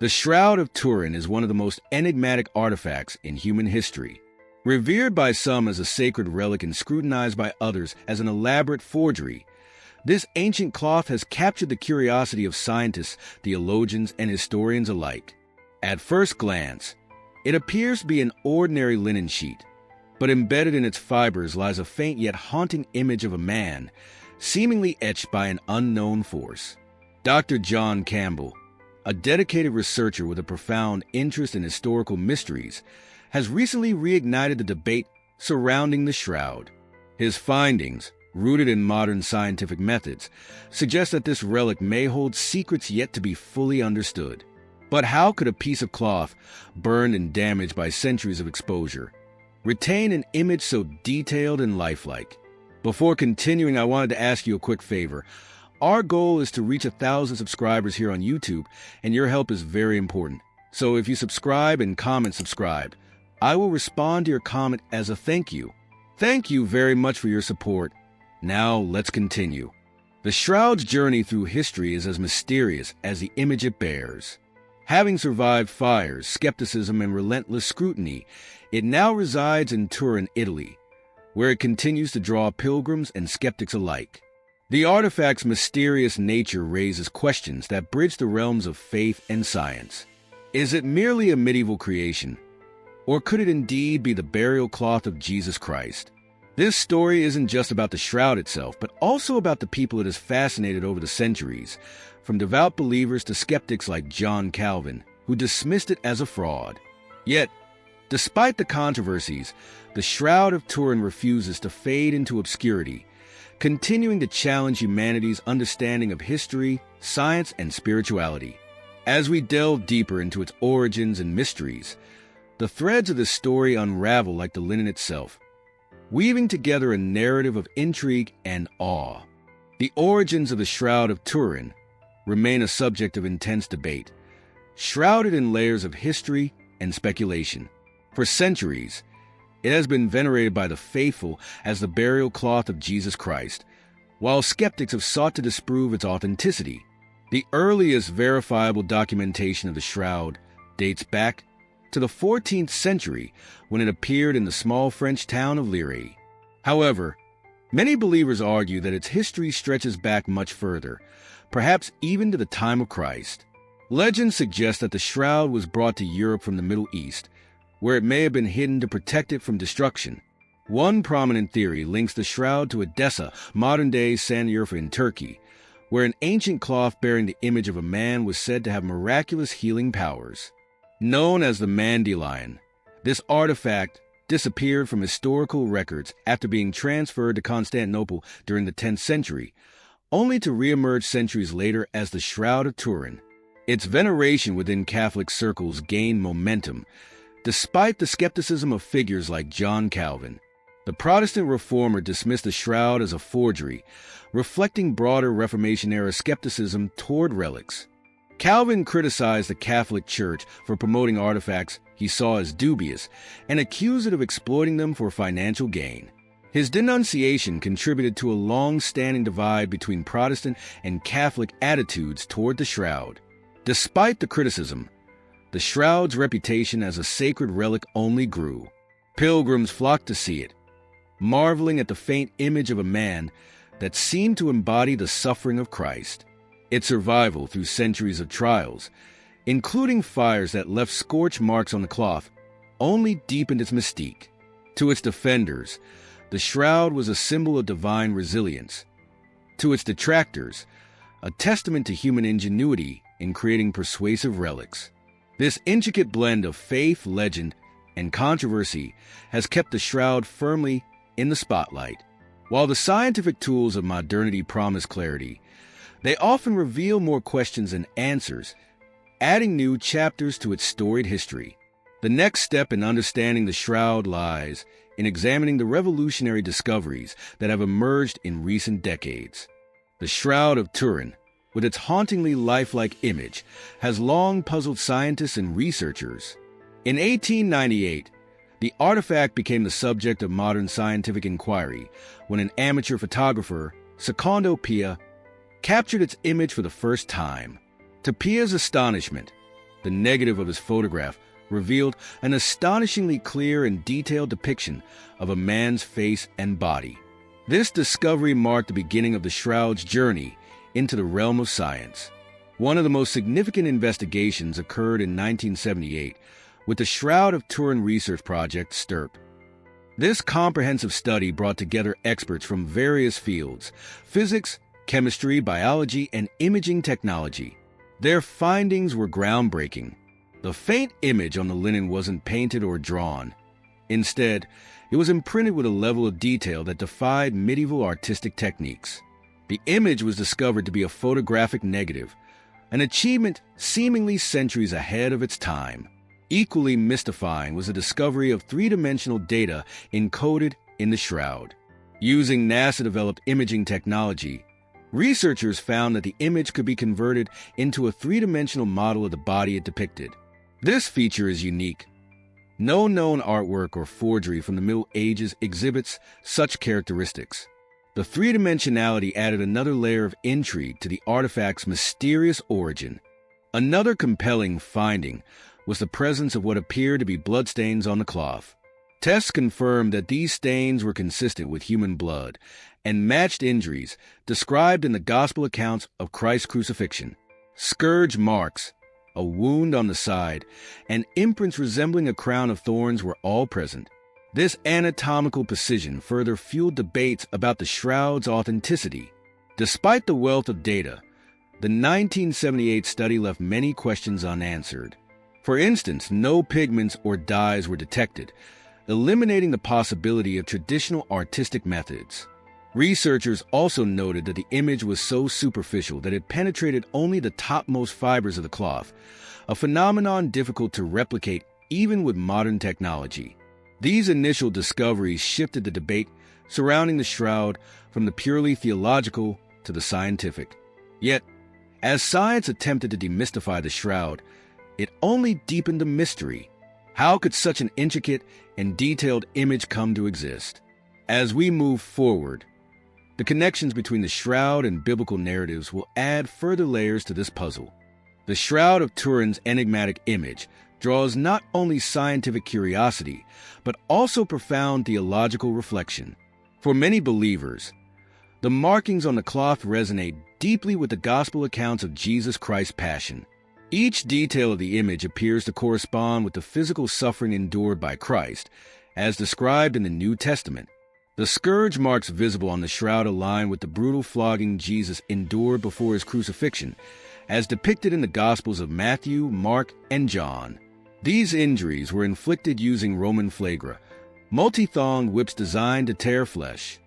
The Shroud of Turin is one of the most enigmatic artifacts in human history. Revered by some as a sacred relic and scrutinized by others as an elaborate forgery, this ancient cloth has captured the curiosity of scientists, theologians, and historians alike. At first glance, it appears to be an ordinary linen sheet, but embedded in its fibers lies a faint yet haunting image of a man, seemingly etched by an unknown force. Dr. John Campbell, a dedicated researcher with a profound interest in historical mysteries, has recently reignited the debate surrounding the shroud. His findings, rooted in modern scientific methods, suggest that this relic may hold secrets yet to be fully understood. But how could a piece of cloth, burned and damaged by centuries of exposure, retain an image so detailed and lifelike? Before continuing, I wanted to ask you a quick favor. Our goal is to reach 1,000 subscribers here on YouTube, and your help is very important. So if you subscribe and comment subscribe, I will respond to your comment as a thank you. Thank you very much for your support. Now let's continue. The shroud's journey through history is as mysterious as the image it bears. Having survived fires, skepticism, and relentless scrutiny, it now resides in Turin, Italy, where it continues to draw pilgrims and skeptics alike. The artifact's mysterious nature raises questions that bridge the realms of faith and science. Is it merely a medieval creation, or could it indeed be the burial cloth of Jesus Christ? This story isn't just about the shroud itself, but also about the people it has fascinated over the centuries, from devout believers to skeptics like John Calvin, who dismissed it as a fraud. Yet, despite the controversies, the Shroud of Turin refuses to fade into obscurity, continuing to challenge humanity's understanding of history, science, and spirituality. As we delve deeper into its origins and mysteries, the threads of the story unravel like the linen itself, weaving together a narrative of intrigue and awe. The origins of the Shroud of Turin remain a subject of intense debate, shrouded in layers of history and speculation. For centuries, it has been venerated by the faithful as the burial cloth of Jesus Christ, while skeptics have sought to disprove its authenticity. The earliest verifiable documentation of the shroud dates back to the 14th century when it appeared in the small French town of Liray. However, many believers argue that its history stretches back much further, perhaps even to the time of Christ. Legends suggest that the shroud was brought to Europe from the Middle East, where it may have been hidden to protect it from destruction. One prominent theory links the shroud to Edessa, modern-day Sanliurfa in Turkey, where an ancient cloth bearing the image of a man was said to have miraculous healing powers. Known as the Mandelion, this artifact disappeared from historical records after being transferred to Constantinople during the 10th century, only to reemerge centuries later as the Shroud of Turin. Its veneration within Catholic circles gained momentum, despite the skepticism of figures like John Calvin. The Protestant reformer dismissed the shroud as a forgery, reflecting broader Reformation-era skepticism toward relics. Calvin criticized the Catholic Church for promoting artifacts he saw as dubious and accused it of exploiting them for financial gain. His denunciation contributed to a long-standing divide between Protestant and Catholic attitudes toward the shroud. Despite the criticism, the shroud's reputation as a sacred relic only grew. Pilgrims flocked to see it, marveling at the faint image of a man that seemed to embody the suffering of Christ. Its survival through centuries of trials, including fires that left scorch marks on the cloth, only deepened its mystique. To its defenders, the shroud was a symbol of divine resilience. To its detractors, a testament to human ingenuity in creating persuasive relics. This intricate blend of faith, legend, and controversy has kept the shroud firmly in the spotlight. While the scientific tools of modernity promise clarity, they often reveal more questions than answers, adding new chapters to its storied history. The next step in understanding the shroud lies in examining the revolutionary discoveries that have emerged in recent decades. The Shroud of Turin, with its hauntingly lifelike image, has long puzzled scientists and researchers. In 1898, the artifact became the subject of modern scientific inquiry when an amateur photographer, Secondo Pia, captured its image for the first time. To Pia's astonishment, the negative of his photograph revealed an astonishingly clear and detailed depiction of a man's face and body. This discovery marked the beginning of the Shroud's journey into the realm of science. One of the most significant investigations occurred in 1978 with the Shroud of Turin research project, STURP. This comprehensive study brought together experts from various fields: physics, chemistry, biology, and imaging technology. Their findings were groundbreaking. The faint image on the linen wasn't painted or drawn. Instead, it was imprinted with a level of detail that defied medieval artistic techniques. The image was discovered to be a photographic negative, an achievement seemingly centuries ahead of its time. Equally mystifying was the discovery of three-dimensional data encoded in the shroud. Using NASA-developed imaging technology, researchers found that the image could be converted into a three-dimensional model of the body it depicted. This feature is unique. No known artwork or forgery from the Middle Ages exhibits such characteristics. The three-dimensionality added another layer of intrigue to the artifact's mysterious origin. Another compelling finding was the presence of what appeared to be bloodstains on the cloth. Tests confirmed that these stains were consistent with human blood and matched injuries described in the Gospel accounts of Christ's crucifixion. Scourge marks, a wound on the side, and imprints resembling a crown of thorns were all present. This anatomical precision further fueled debates about the shroud's authenticity. Despite the wealth of data, the 1978 study left many questions unanswered. For instance, no pigments or dyes were detected, eliminating the possibility of traditional artistic methods. Researchers also noted that the image was so superficial that it penetrated only the topmost fibers of the cloth, a phenomenon difficult to replicate even with modern technology. These initial discoveries shifted the debate surrounding the shroud from the purely theological to the scientific. Yet, as science attempted to demystify the shroud, it only deepened the mystery. How could such an intricate and detailed image come to exist? As we move forward, the connections between the shroud and biblical narratives will add further layers to this puzzle. The Shroud of Turin's enigmatic image draws not only scientific curiosity, but also profound theological reflection. For many believers, the markings on the cloth resonate deeply with the gospel accounts of Jesus Christ's passion. Each detail of the image appears to correspond with the physical suffering endured by Christ, as described in the New Testament. The scourge marks visible on the shroud align with the brutal flogging Jesus endured before his crucifixion, as depicted in the Gospels of Matthew, Mark, and John. These injuries were inflicted using Roman flagra, multi-thonged whips designed to tear flesh.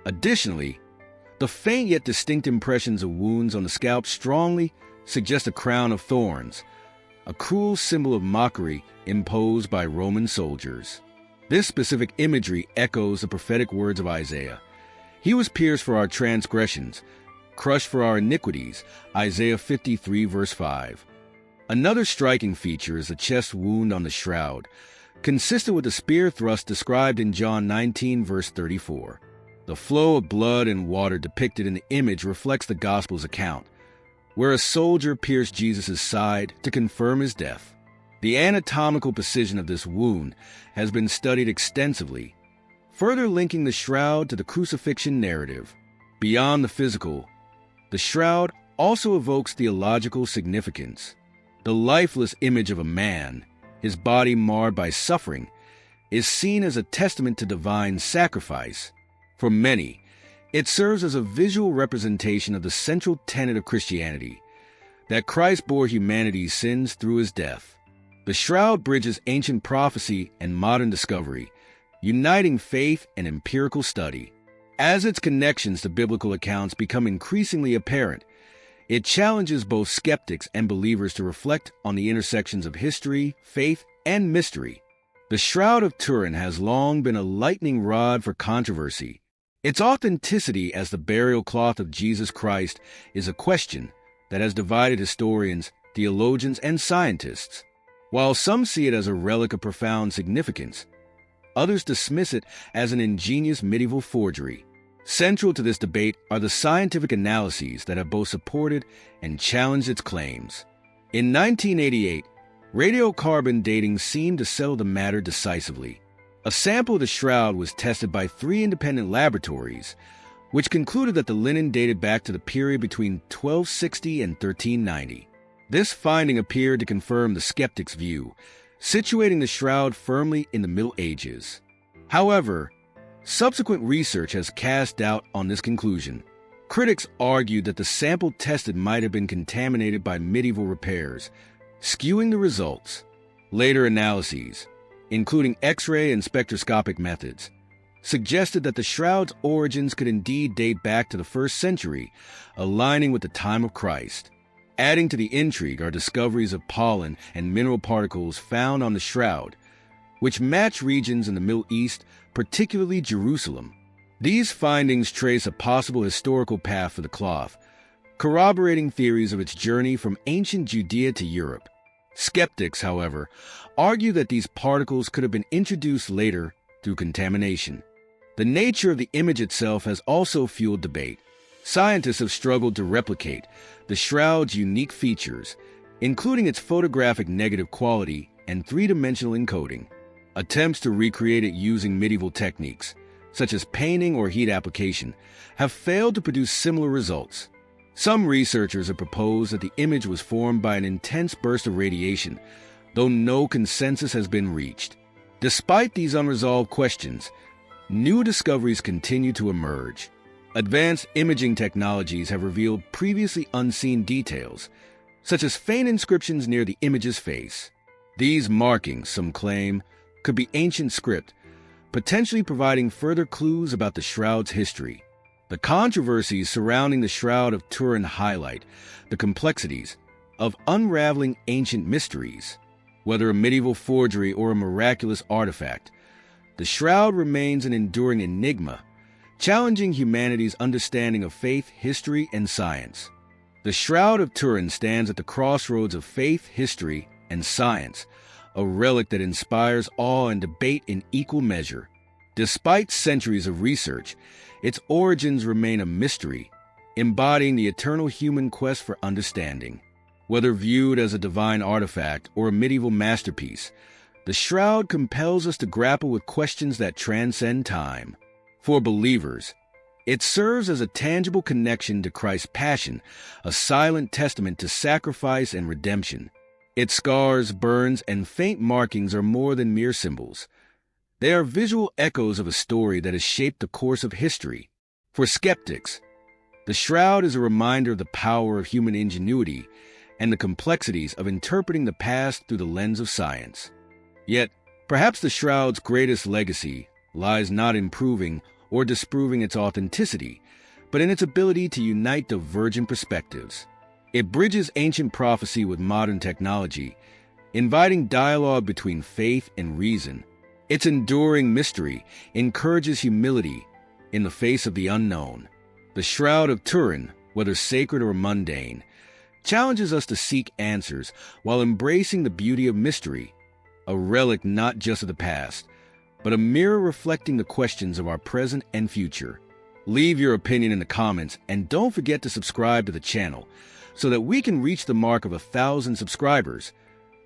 Additionally, the faint yet distinct impressions of wounds on the scalp strongly suggest a crown of thorns, a cruel symbol of mockery imposed by Roman soldiers. This specific imagery echoes the prophetic words of Isaiah. He was pierced for our transgressions, crushed for our iniquities, Isaiah 53 verse 5. Another striking feature is the chest wound on the shroud, consistent with the spear thrust described in John 19 verse 34. The flow of blood and water depicted in the image reflects the Gospel's account, where a soldier pierced Jesus' side to confirm his death. The anatomical precision of this wound has been studied extensively, further linking the shroud to the crucifixion narrative. Beyond the physical, the shroud also evokes theological significance. The lifeless image of a man, his body marred by suffering, is seen as a testament to divine sacrifice. For many, it serves as a visual representation of the central tenet of Christianity, that Christ bore humanity's sins through his death. The shroud bridges ancient prophecy and modern discovery, uniting faith and empirical study. As its connections to biblical accounts become increasingly apparent, it challenges both skeptics and believers to reflect on the intersections of history, faith, and mystery. The Shroud of Turin has long been a lightning rod for controversy. Its authenticity as the burial cloth of Jesus Christ is a question that has divided historians, theologians, and scientists. While some see it as a relic of profound significance, others dismiss it as an ingenious medieval forgery. Central to this debate are the scientific analyses that have both supported and challenged its claims. In 1988, Radiocarbon dating seemed to settle the matter decisively. A sample of the shroud was tested by 3 independent laboratories, which concluded that the linen dated back to the period between 1260 and 1390. This finding appeared to confirm the skeptic's view, situating the shroud firmly in the Middle Ages. However, subsequent research has cast doubt on this conclusion. Critics argued that the sample tested might have been contaminated by medieval repairs, skewing the results. Later analyses, including X-ray and spectroscopic methods, suggested that the shroud's origins could indeed date back to the 1st century, aligning with the time of Christ. Adding to the intrigue are discoveries of pollen and mineral particles found on the shroud, which match regions in the Middle East, particularly Jerusalem. These findings trace a possible historical path for the cloth, corroborating theories of its journey from ancient Judea to Europe. Skeptics, however, argue that these particles could have been introduced later through contamination. The nature of the image itself has also fueled debate. Scientists have struggled to replicate the shroud's unique features, including its photographic negative quality and 3-dimensional encoding. Attempts to recreate it using medieval techniques, such as painting or heat application, have failed to produce similar results. Some researchers have proposed that the image was formed by an intense burst of radiation, though no consensus has been reached. Despite these unresolved questions, new discoveries continue to emerge. Advanced imaging technologies have revealed previously unseen details, such as faint inscriptions near the image's face. These markings, some claim, could be ancient script, potentially providing further clues about the shroud's history. The controversies surrounding the Shroud of Turin highlight the complexities of unraveling ancient mysteries. Whether a medieval forgery or a miraculous artifact, the shroud remains an enduring enigma, challenging humanity's understanding of faith, history, and science. The Shroud of Turin stands at the crossroads of faith, history, and science, a relic that inspires awe and debate in equal measure. Despite centuries of research, its origins remain a mystery, embodying the eternal human quest for understanding. Whether viewed as a divine artifact or a medieval masterpiece, the shroud compels us to grapple with questions that transcend time. For believers, it serves as a tangible connection to Christ's passion, a silent testament to sacrifice and redemption. Its scars, burns, and faint markings are more than mere symbols. They are visual echoes of a story that has shaped the course of history. For skeptics, the shroud is a reminder of the power of human ingenuity and the complexities of interpreting the past through the lens of science. Yet, perhaps the shroud's greatest legacy lies not in proving or disproving its authenticity, but in its ability to unite divergent perspectives. It bridges ancient prophecy with modern technology, inviting dialogue between faith and reason. Its enduring mystery encourages humility in the face of the unknown. The Shroud of Turin, whether sacred or mundane, challenges us to seek answers while embracing the beauty of mystery, a relic not just of the past, but a mirror reflecting the questions of our present and future. Leave your opinion in the comments and don't forget to subscribe to the channel so that we can reach the mark of 1,000 subscribers.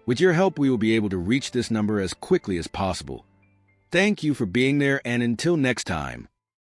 With your help, we will be able to reach this number as quickly as possible. Thank you for being there, and until next time.